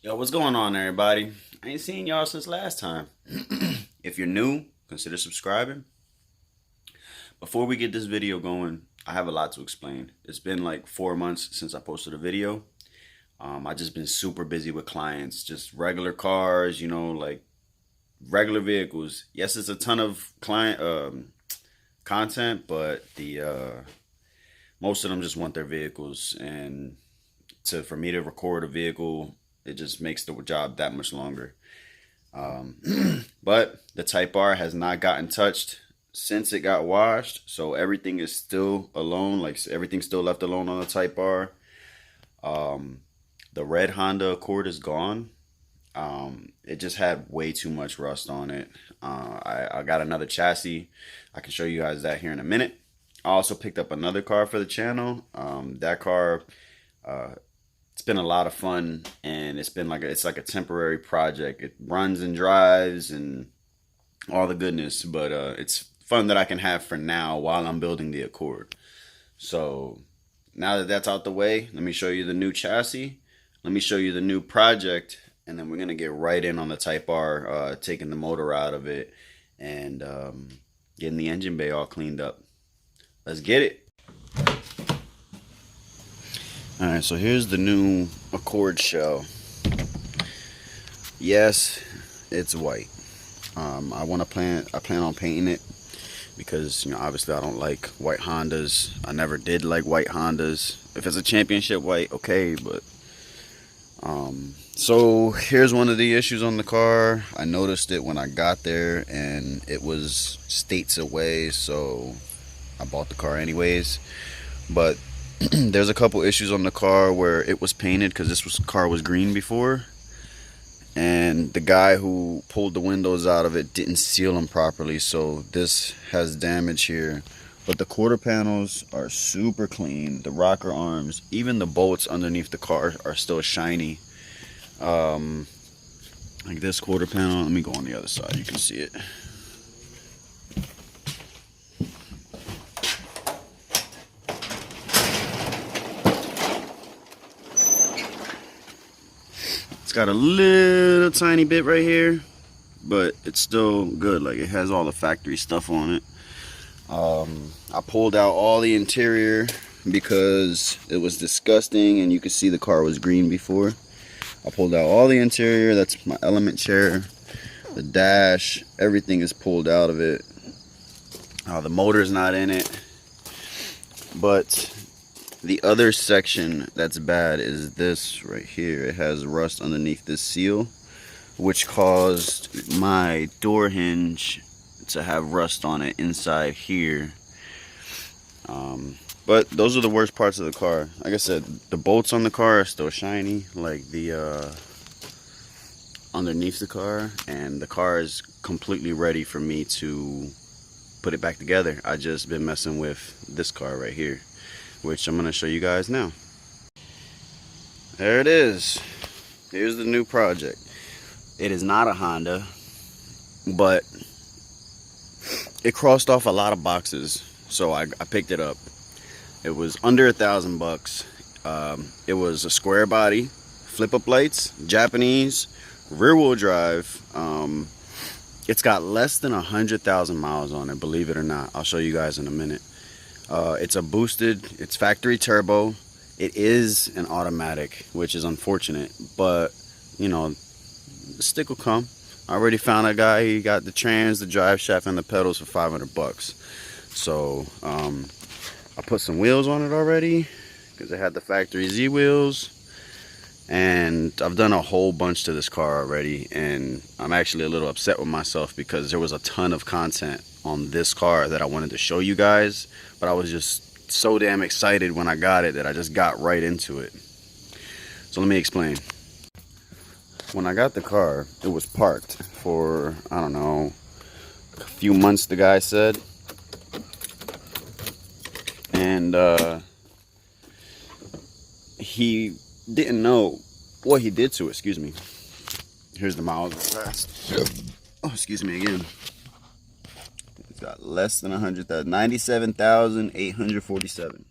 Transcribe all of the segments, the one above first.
Yo, what's going on, everybody? I ain't seen y'all since last time. If you're new, consider subscribing. Before we get this video going, I have a lot to explain. It's been like 4 months since I posted a video. I just been super busy with clients, just regular cars, like regular vehicles. Yes, it's a ton of client content, but the most of them just want their vehicles, and for me to record a vehicle, it just makes the job that much longer. But the Type R has not gotten touched since it got washed, so everything is still alone. Like everything's still left alone on the Type R. The red Honda Accord is gone. It just had way too much rust on it. I got another chassis. I can show you guys that here in a minute. I also picked up another car for the channel. That car, it's been a lot of fun, and it's like a temporary project. It runs and drives and all the goodness, but it's fun that I can have for now while I'm building the Accord. So now that that's out the way, let me show you the new chassis. Let me show you the new project, and then we're gonna get right in on the Type R, taking the motor out of it and getting the engine bay all cleaned up. Let's get it. Alright, so here's the new Accord shell. Yes, it's white. I plan on painting it because, obviously I don't like white Hondas. I never did like white Hondas. If it's a championship white, okay, but so here's one of the issues on the car. I noticed it when I got there and it was states away, so I bought the car anyways. But there's a couple issues on the car where it was painted, because car was green before, and the guy who pulled the windows out of it didn't seal them properly, so this has damage here. But the quarter panels are super clean. The rocker arms, even the bolts underneath the car are still shiny. Like this quarter panel, let me go on the other side, you can see it. It's got a little tiny bit right here, but it's still good. Like, it has all the factory stuff on it. I pulled out all the interior because it was disgusting, and you could see the car was green before. I pulled out all the interior. That's my element chair, the dash, everything is pulled out of it. The motor's not in it, but the other section that's bad is this right here. It has rust underneath this seal, which caused my door hinge to have rust on it inside here. But those are the worst parts of the car. Like I said, the bolts on the car are still shiny, like the underneath the car, and the car is completely ready for me to put it back together. I just been messing with this car right here, which I'm gonna show you guys now. There it is. Here's the new project. It is not a Honda, but it crossed off a lot of boxes, so I picked it up. It was under $1,000. It was a square body, flip-up lights, Japanese, rear-wheel drive. It's got less than 100,000 miles on it, believe it or not. I'll show you guys in a minute. It's it's factory turbo. It is an automatic, which is unfortunate, but the stick will come. I already found a guy. He got the trans, the drive shaft, and the pedals for $500. So I put some wheels on it already because it had the factory Z wheels, and I've done a whole bunch to this car already, and I'm actually a little upset with myself because there was a ton of content on this car that I wanted to show you guys, but I was just so damn excited when I got it that I just got right into it. So let me explain. When I got the car, it was parked for, I don't know, a few months, the guy said. And he didn't know what he did to it. Excuse me. Here's the miles passed. Oh, excuse me again. It's got less than 100,000. 97,847.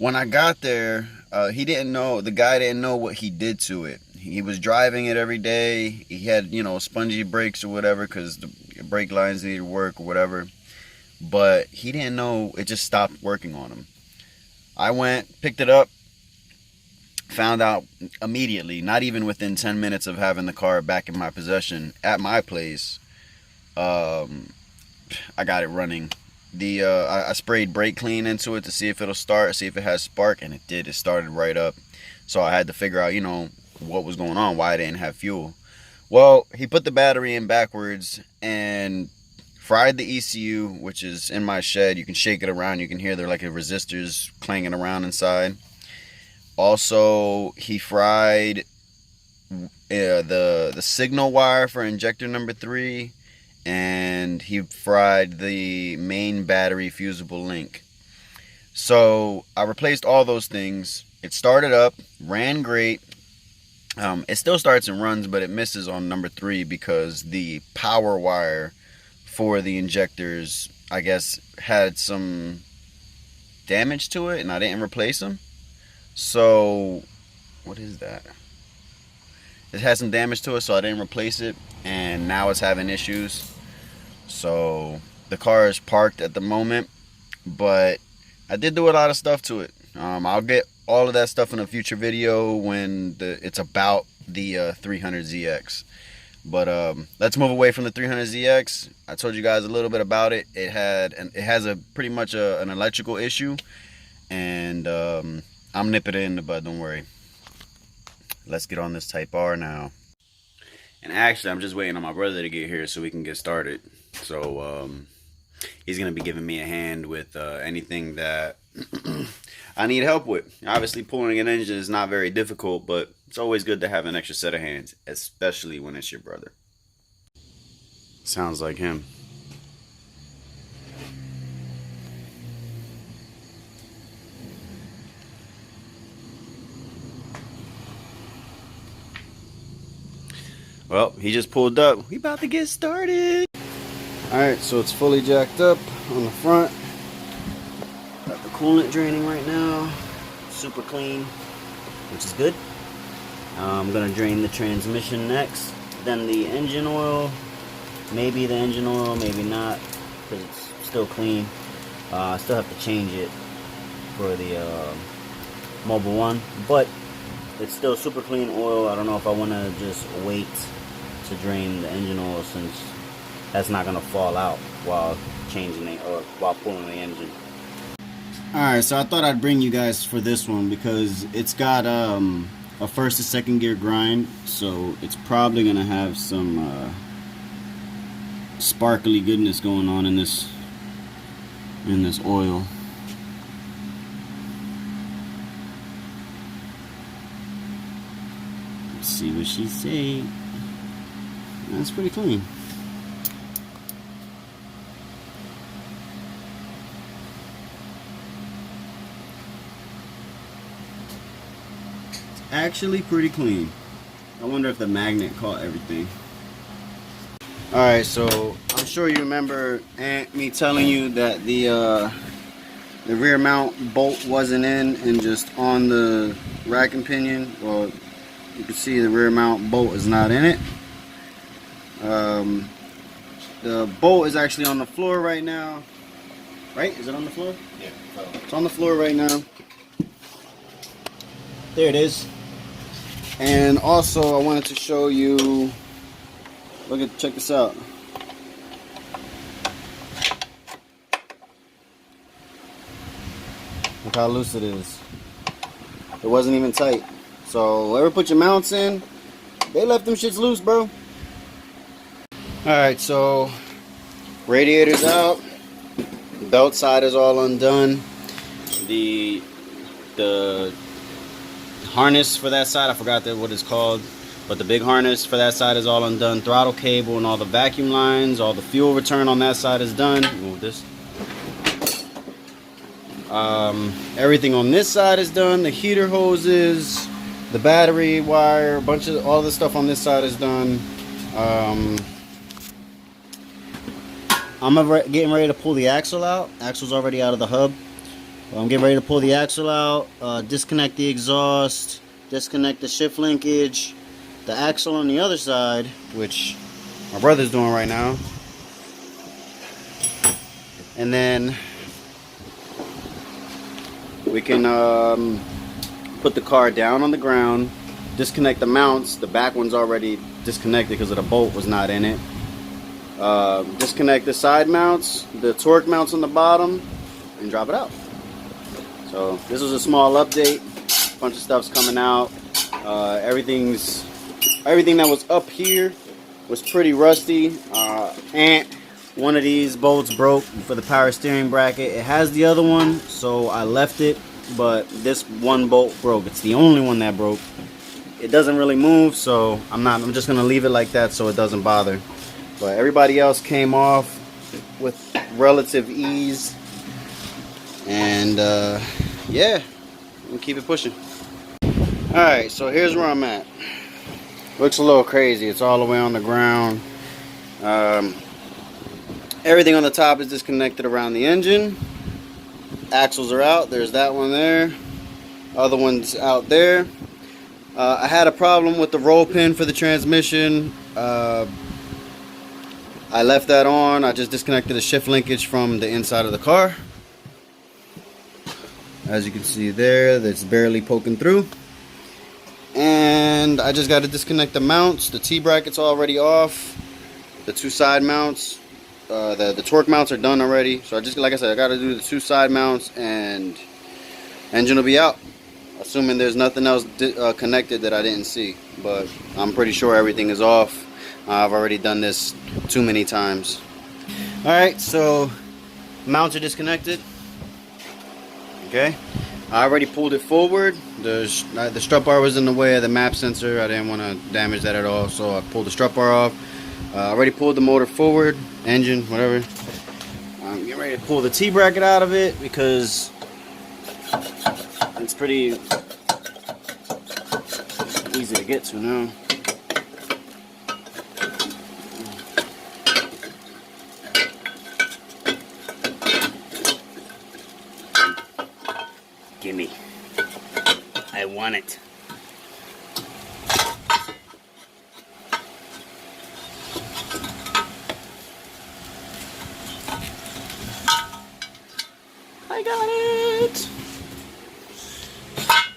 When I got there, he didn't know, the guy didn't know what he did to it. He was driving it every day. He had, you know, spongy brakes or whatever because the brake lines needed work or whatever. But he didn't know it just stopped working on him. I went, picked it up, found out immediately, not even within 10 minutes of having the car back in my possession at my place. I got it running. I sprayed brake clean into it to see if it'll start, see if it has spark, and it did. It started right up. So I had to figure out, you know, what was going on, why I didn't have fuel. Well, he put the battery in backwards and fried the ECU, which is in my shed. You can shake it around. You can hear there like a resistors clanging around inside. Also, he fried the signal wire for injector number 3, and he fried the main battery fusible link. So I replaced all those things. It started up, ran great. It still starts and runs, but it misses on number 3 because the power wire for the injectors, I guess, had some damage to it, and I didn't replace them. So, what is that? It had some damage to it, so I didn't replace it, and now it's having issues. So, the car is parked at the moment, but I did do a lot of stuff to it. I'll get all of that stuff in a future video when it's about the 300ZX. But let's move away from the 300ZX. I told you guys a little bit about it. It has a pretty much an electrical issue, and I'm nipping it in the bud, don't worry. Let's get on this Type R now. And actually, I'm just waiting on my brother to get here so we can get started. So he's gonna be giving me a hand with anything that I need help with. Obviously, pulling an engine is not very difficult, but it's always good to have an extra set of hands, especially when it's your brother. Sounds like him. Well, he just pulled up. We about to get started. Alright, so it's fully jacked up on the front. Got the coolant draining right now. Super clean, which is good. I'm gonna drain the transmission next, then the engine oil. Maybe the engine oil, maybe not, because it's still clean. I still have to change it for the Mobile One, but it's still super clean oil. I don't know if I want to just wait to drain the engine oil, since that's not gonna fall out while changing it or while pulling the engine. Alright, so I thought I'd bring you guys for this one because it's got a first and second gear grind, so it's probably gonna have some sparkly goodness going on in this oil. Let's see what she say. That's pretty clean. Actually pretty clean. I wonder if the magnet caught everything. Alright, so I'm sure you remember me telling you that the rear mount bolt wasn't in and just on the rack and pinion. Well, you can see the rear mount bolt is not in it. The bolt is actually on the floor right now. Right? Is it on the floor? Yeah. It's on the floor right now. There it is. And also, I wanted to show you. Check this out. Look how loose it is. It wasn't even tight. So, whoever put your mounts in, they left them shits loose, bro. Alright, so radiator's out. Belt side is all undone. The harness for that side, I forgot what it's called, but the big harness for that side is all undone. Throttle cable and all the vacuum lines, all the fuel return on that side is done. Move this. Everything on this side is done. The heater hoses, the battery wire, a bunch of all the stuff on this side is done. I'm getting ready to pull the axle out. Axle's already out of the hub. Well, I'm getting ready to pull the axle out, disconnect the exhaust, disconnect the shift linkage, the axle on the other side, which my brother's doing right now. And then we can put the car down on the ground, disconnect the mounts. The back one's already disconnected because of the bolt was not in it. Disconnect the side mounts, the torque mounts on the bottom, and drop it out. So this was a small update. A bunch of stuff's coming out. Everything that was up here was pretty rusty. One of these bolts broke for the power steering bracket. It has the other one, so I left it, but this one bolt broke. It's the only one that broke. It doesn't really move, so I'm just gonna leave it like that so it doesn't bother. But everybody else came off with relative ease. And yeah, we'll keep it pushing. Alright, so here's where I'm at. Looks a little crazy. It's all the way on the ground. Everything on the top is disconnected around the engine. Axles are out. There's that one there. Other one's out there. I had a problem with the roll pin for the transmission. I left that on. I just disconnected the shift linkage from the inside of the car. As you can see there, that's barely poking through. And I just got to disconnect the mounts. The T-bracket's already off. The two side mounts. The torque mounts are done already. So like I said, I got to do the two side mounts and engine will be out. Assuming there's nothing else connected that I didn't see. But I'm pretty sure everything is off. I've already done this too many times. Alright, so mounts are disconnected. Okay, I already pulled it forward. The strut bar was in the way of the map sensor. I didn't want to damage that at all, so I pulled the strut bar off. I already pulled the motor forward, engine, whatever. I'm getting ready to pull the T-bracket out of it because it's pretty easy to get to now. Gimme. I want it. I got it.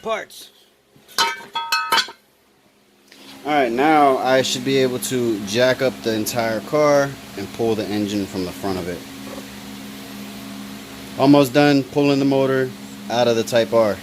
Parts. Alright, now I should be able to jack up the entire car and pull the engine from the front of it. Almost done pulling the motor out of the Type R.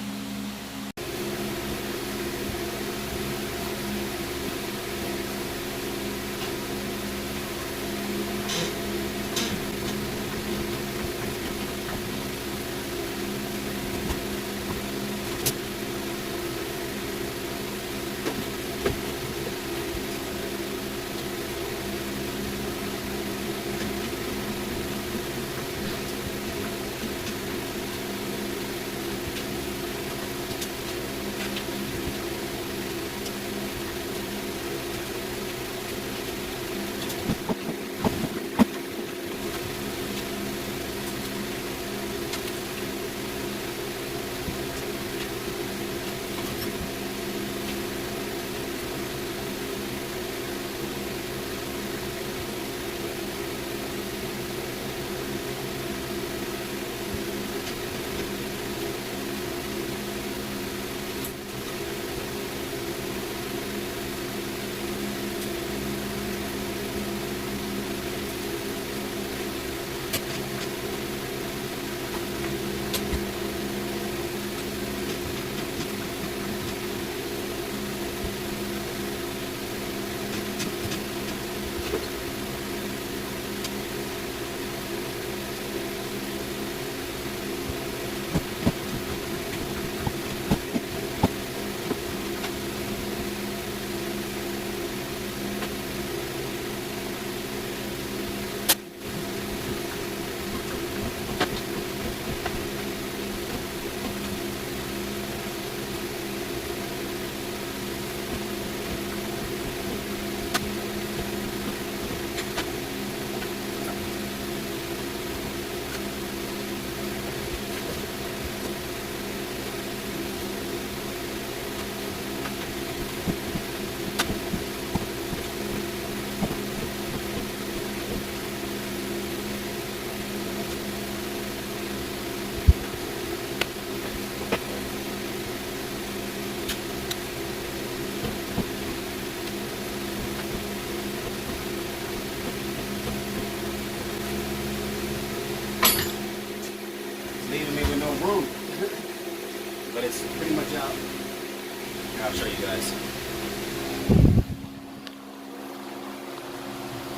garage out. Here, I'll show you guys.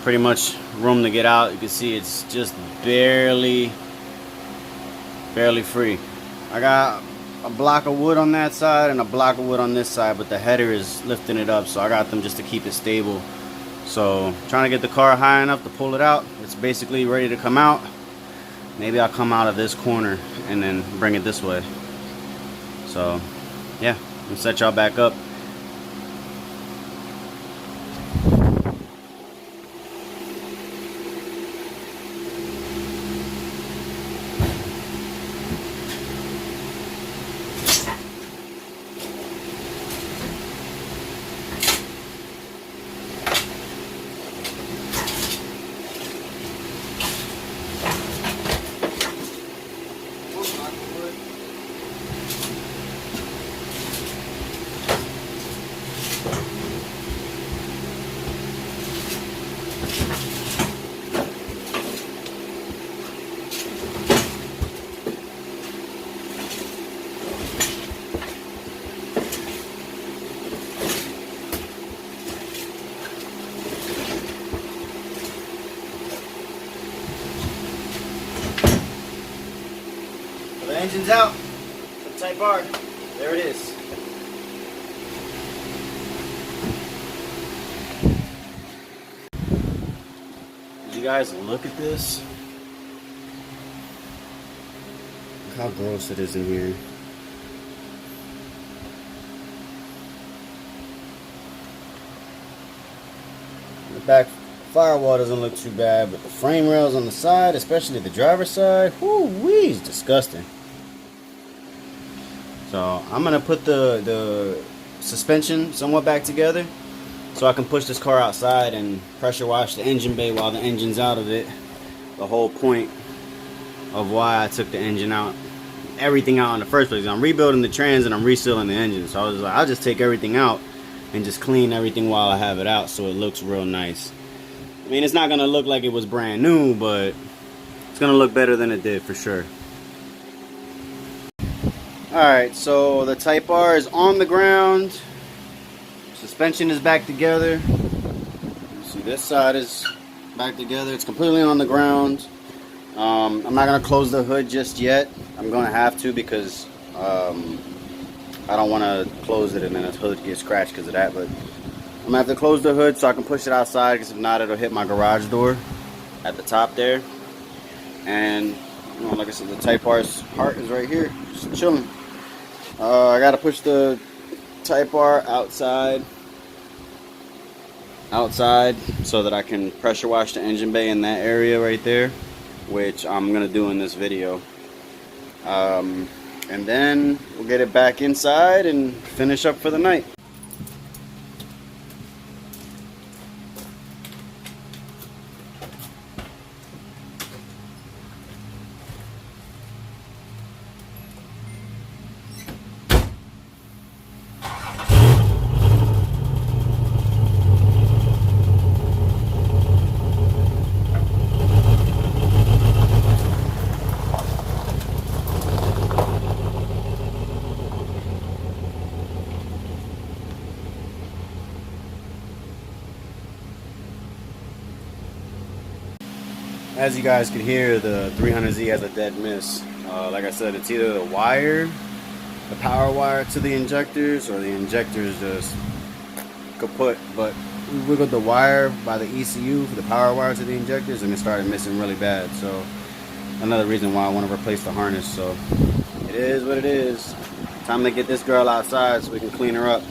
Pretty much room to get out. You can see it's just barely free. I got a block of wood on that side and a block of wood on this side, but the header is lifting it up, so I got them just to keep it stable. So trying to get the car high enough to pull it out. It's basically ready to come out. Maybe I'll come out of this corner and then bring it this way. So yeah, I'll set y'all back up. The engine's out. The Type R. There it is. Did you guys look at this? Look how gross it is in here. The back firewall doesn't look too bad, but the frame rails on the side, especially the driver's side, whoo-wee, is disgusting. So I'm gonna put the suspension somewhat back together so I can push this car outside and pressure wash the engine bay while the engine's out of it. The whole point of why I took the engine out, everything out in the first place. I'm rebuilding the trans and I'm resealing the engine. So I was like, I'll just take everything out and just clean everything while I have it out so it looks real nice. I mean, it's not gonna look like it was brand new, but it's gonna look better than it did for sure. Alright, so the Type R is on the ground. Suspension is back together. See, this side is back together. It's completely on the ground. I'm not going to close the hood just yet. I'm going to have to because I don't want to close it and then the hood gets scratched because of that. But I'm going to have to close the hood so I can push it outside, because if not, it'll hit my garage door at the top there. And, you know, like I said, the Type R's heart is right here, just chilling. I got to push the Type R outside so that I can pressure wash the engine bay in that area right there, which I'm gonna do in this video. And then we'll get it back inside and finish up for the night. As you guys can hear, the 300Z has a dead miss. Like I said, it's either the wire, the power wire to the injectors, or the injectors just kaput. But we wiggled the wire by the ECU for the power wire to the injectors, and it started missing really bad. So another reason why I want to replace the harness. So it is what it is. Time to get this girl outside so we can clean her up.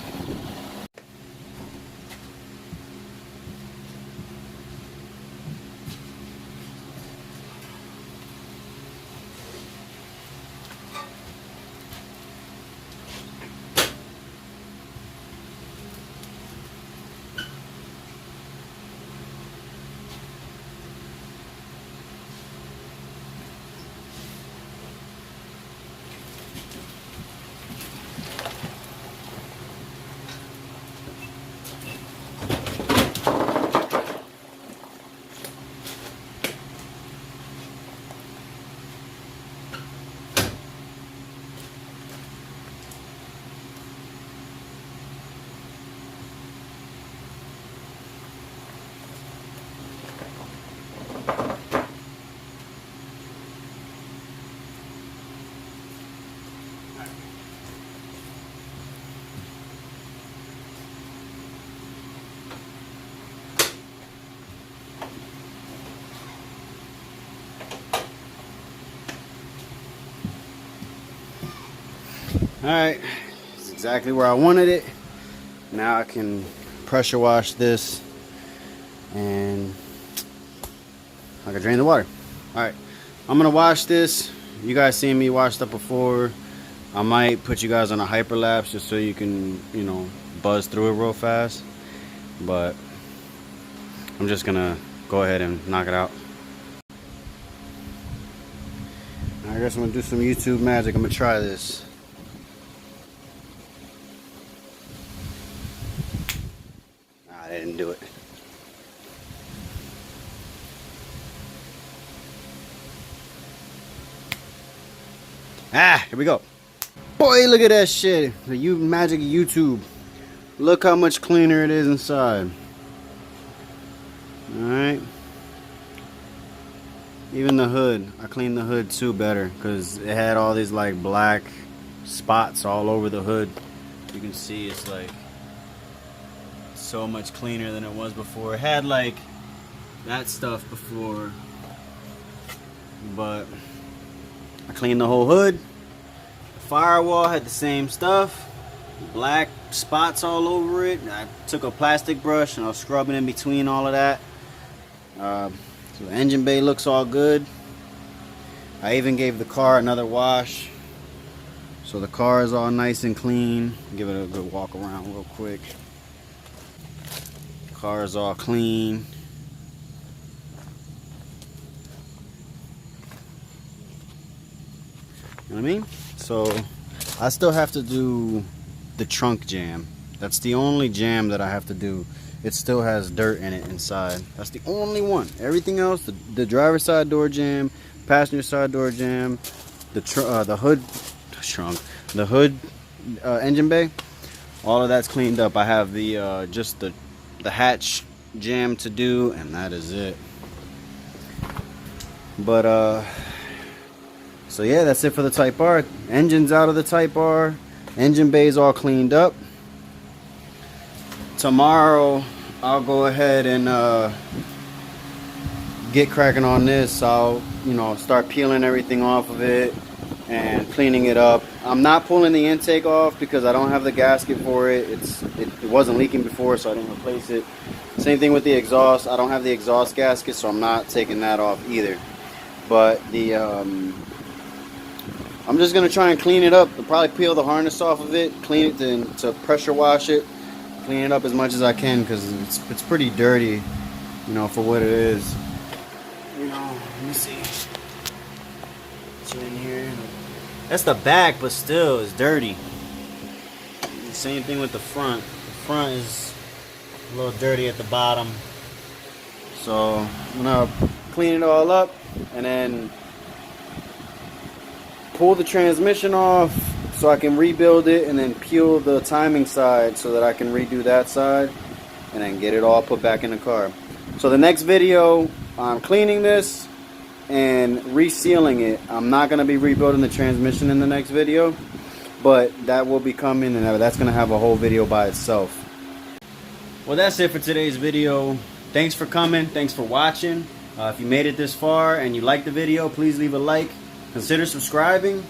Alright, it's exactly where I wanted it. Now I can pressure wash this and I can drain the water. Alright, I'm gonna wash this. You guys seen me washed up before. I might put you guys on a hyperlapse just so you can, you know, buzz through it real fast. But I'm just gonna go ahead and knock it out. I guess I'm gonna do some YouTube magic. I'm gonna try this. Nah, I didn't do it. Ah, here we go. Boy, look at that shit. The magic of YouTube. Look how much cleaner it is inside. Alright. Even the hood. I cleaned the hood too better because it had all these like black spots all over the hood. You can see it's like so much cleaner than it was before. It had like that stuff before, but I cleaned the whole hood. The firewall had the same stuff. Black spots all over it. I took a plastic brush and I was scrubbing in between all of that. So the engine bay looks all good. I even gave the car another wash, so the car is all nice and clean. Give it a good walk around real quick. Car is all clean. You know what I mean? So I still have to do the trunk jam. That's the only jam that I have to do. It still has dirt in it inside. That's the only one. Everything else, the driver's side door jam, passenger side door jam, the hood trunk, the hood engine bay, all of that's cleaned up. I have the just the hatch jam to do, and that is it. But so yeah, that's it for the Type R. Engine's out of the Type R. Engine bay's all cleaned up. Tomorrow I'll go ahead and get cracking on this. I'll, you know, start peeling everything off of it and cleaning it up. I'm not pulling the intake off because I don't have the gasket for it. It wasn't leaking before, so I didn't replace it. Same thing with the exhaust. I don't have the exhaust gasket, so I'm not taking that off either. But the I'm just gonna try and clean it up. I'll probably peel the harness off of it, clean it to pressure wash it, clean it up as much as I can because it's pretty dirty, you know, for what it is. You know, let me see. What's in here? That's the back, but still, it's dirty. The same thing with the front. The front is a little dirty at the bottom. So I'm gonna clean it all up and then pull the transmission off so I can rebuild it, and then peel the timing side so that I can redo that side and then get it all put back in the car. So the next video, I'm cleaning this and resealing it. I'm not going to be rebuilding the transmission in the next video, but that will be coming, and that's going to have a whole video by itself. Well, that's it for today's video. Thanks for coming. Thanks for watching. If you made it this far and you liked the video, please leave a like. Consider subscribing,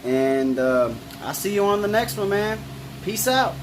and I'll see you on the next one, man. Peace out.